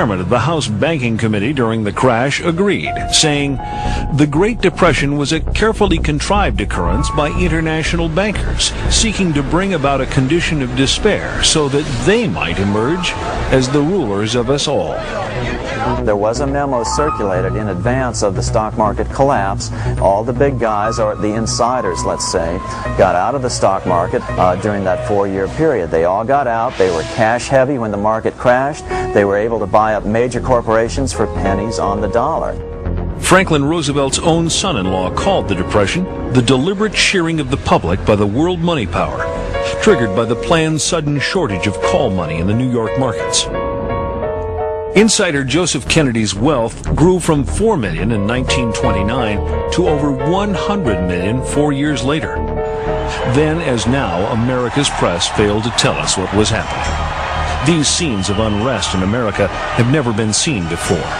Chairman of the House Banking Committee during the crash agreed, saying, "The Great Depression was a carefully contrived occurrence by international bankers seeking to bring about a condition of despair so that they might emerge as the rulers of us all." There was a memo circulated in advance of the stock market collapse. All the big guys, or the insiders, let's say, got out of the stock market during that 4-year period. They all got out. They were cash heavy when the market crashed. They were able to buy up major corporations for pennies on the dollar. Franklin Roosevelt's own son-in-law called the Depression the deliberate shearing of the public by the world money power, triggered by the planned sudden shortage of call money in the New York markets. Insider Joseph Kennedy's wealth grew from $4 million in 1929 to over $100 million 4 years later. Then, as now, America's press failed to tell us what was happening. These scenes of unrest in America have never been seen before.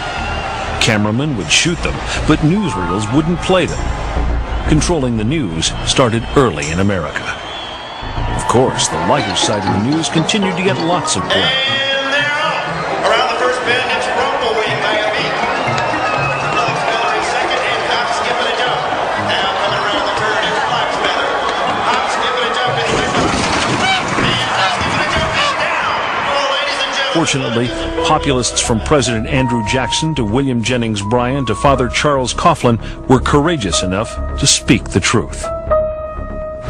Cameramen would shoot them, but newsreels wouldn't play them. Controlling the news started early in America. Of course, the lighter side of the news continued to get lots of play. Fortunately, populists from President Andrew Jackson to William Jennings Bryan to Father Charles Coughlin were courageous enough to speak the truth.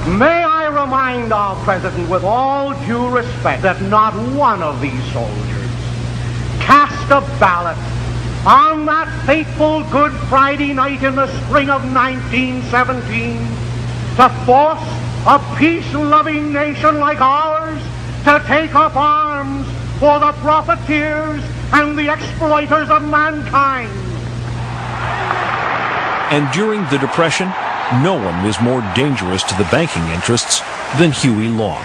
May I remind our President with all due respect that not one of these soldiers cast a ballot on that fateful Good Friday night in the spring of 1917 to force a peace-loving nation like ours to take up arms for the profiteers and the exploiters of mankind. And during the Depression, no one was more dangerous to the banking interests than Huey Long.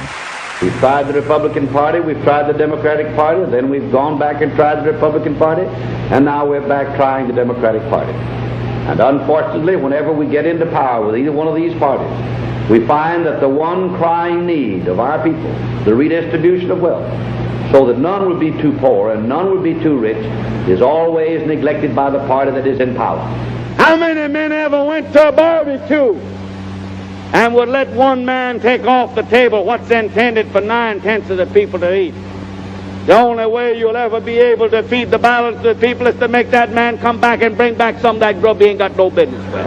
We've tried the Republican Party, we've tried the Democratic Party, then we've gone back and tried the Republican Party, and now we're back trying the Democratic Party. And unfortunately, whenever we get into power with either one of these parties, we find that the one crying need of our people, the redistribution of wealth, so that none would be too poor and none would be too rich, is always neglected by the party that is in power. How many men ever went to a barbecue and would let one man take off the table what's intended for 9/10 of the people to eat? The only way you'll ever be able to feed the balance of the people is to make that man come back and bring back some of that grub he ain't got no business with.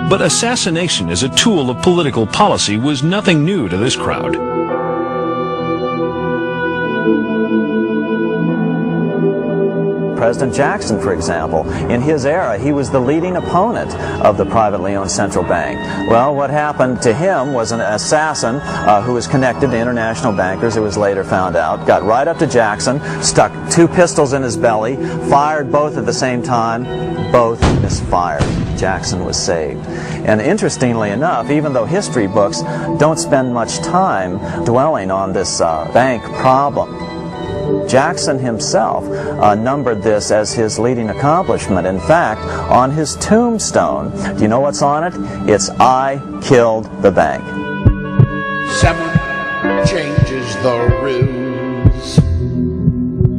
But assassination as a tool of political policy was nothing new to this crowd. President Jackson, for example, in his era, he was the leading opponent of the privately owned central bank. Well, what happened to him was an assassin who was connected to international bankers, it was later found out, got right up to Jackson, stuck 2 pistols in his belly, fired both at the same time, both misfired. Jackson was saved. And interestingly enough, even though history books don't spend much time dwelling on this bank problem, Jackson himself numbered this as his leading accomplishment. In fact, on his tombstone, do you know what's on it? It's "I killed the bank." Someone changes the rules.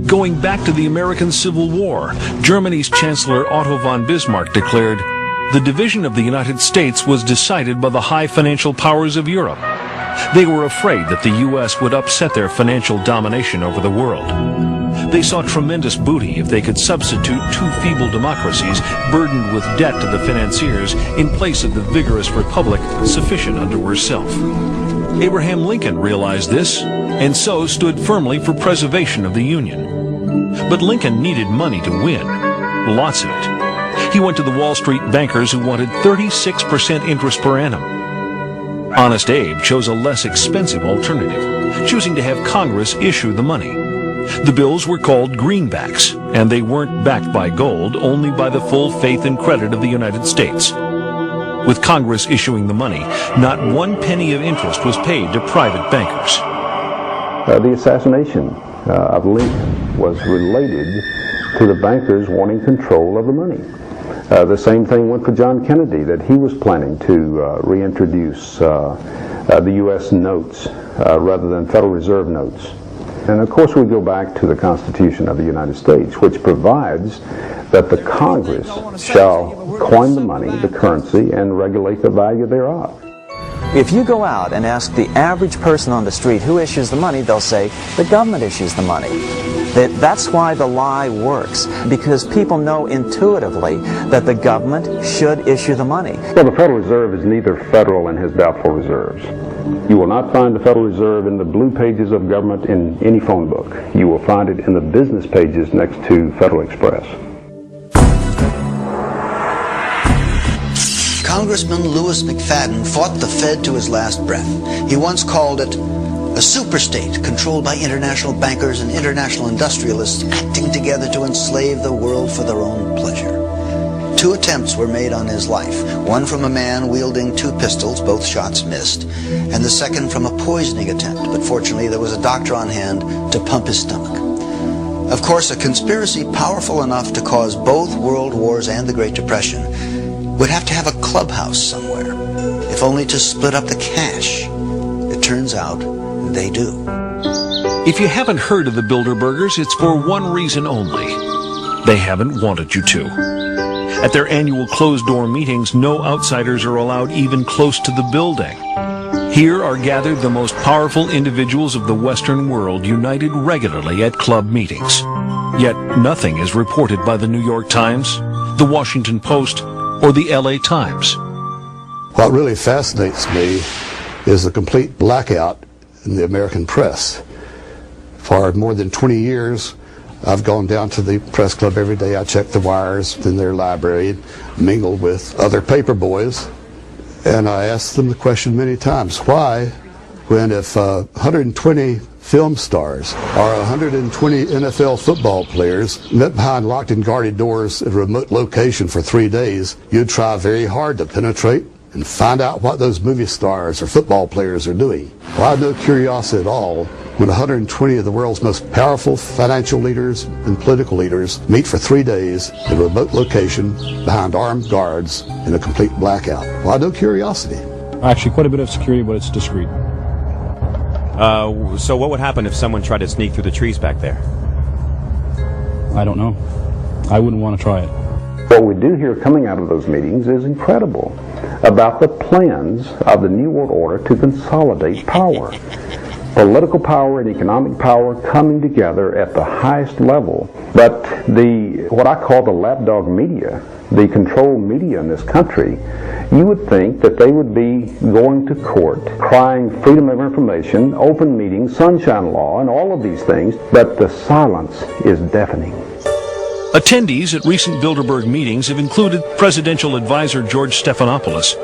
Going back to the American Civil War, Germany's Chancellor Otto von Bismarck declared, "The division of the United States was decided by the high financial powers of Europe." They were afraid that the U.S. would upset their financial domination over the world. They saw tremendous booty if they could substitute 2 feeble democracies burdened with debt to the financiers in place of the vigorous republic sufficient unto herself. Abraham Lincoln realized this, and so stood firmly for preservation of the Union. But Lincoln needed money to win, lots of it. He went to the Wall Street bankers who wanted 36% interest per annum. Honest Abe chose a less expensive alternative, choosing to have Congress issue the money. The bills were called greenbacks, and they weren't backed by gold, only by the full faith and credit of the United States. With Congress issuing the money, not 1 penny of interest was paid to private bankers. The assassination of Lincoln was related to the bankers wanting control of the money. The same thing went for John Kennedy, that he was planning to reintroduce the U.S. notes rather than Federal Reserve notes. And of course we go back to the Constitution of the United States, which provides that the Congress shall coin the money, the currency, and regulate the value thereof. If you go out and ask the average person on the street who issues the money, they'll say the government issues the money. That's why the lie works, because people know intuitively that the government should issue the money. Well, the Federal Reserve is neither federal and has doubtful reserves. You will not find the Federal Reserve in the blue pages of government in any phone book. You will find it in the business pages next to Federal Express. Congressman Louis McFadden fought the Fed to his last breath. He once called it a superstate controlled by international bankers and international industrialists acting together to enslave the world for their own pleasure. 2 attempts were made on his life, one from a man wielding 2 pistols, both shots missed, and the second from a poisoning attempt, but fortunately there was a doctor on hand to pump his stomach. Of course, a conspiracy powerful enough to cause both world wars and the Great Depression would have to have a clubhouse somewhere, if only to split up the cash. It turns out they do. If you haven't heard of the Bilderbergers, it's for one reason only. They haven't wanted you to. At their annual closed-door meetings, no outsiders are allowed even close to the building. Here are gathered the most powerful individuals of the Western world, united regularly at club meetings. Yet nothing is reported by the New York Times, the Washington Post, or the LA Times. What really fascinates me is the complete blackout in the American press. For more than 20 years, I've gone down to the press club every day. I check the wires in their library, mingle with other paper boys, and I ask them the question many times, why, when if 120 film stars or 120 NFL football players met behind locked and guarded doors at a remote location for 3 days, you'd try very hard to penetrate and find out what those movie stars or football players are doing. Well, I have no curiosity at all when 120 of the world's most powerful financial leaders and political leaders meet for 3 days in a remote location behind armed guards in a complete blackout. Well, I have no curiosity. Actually, quite a bit of security, but it's discreet. So what would happen if someone tried to sneak through the trees back there? I don't know. I wouldn't want to try it. What we do hear coming out of those meetings is incredible about the plans of the New World Order to consolidate power. Political power and economic power coming together at the highest level. But what I call the lapdog media, the controlled media in this country, you would think that they would be going to court, crying freedom of information, open meetings, sunshine law, and all of these things, but the silence is deafening. Attendees at recent Bilderberg meetings have included presidential advisor George Stephanopoulos,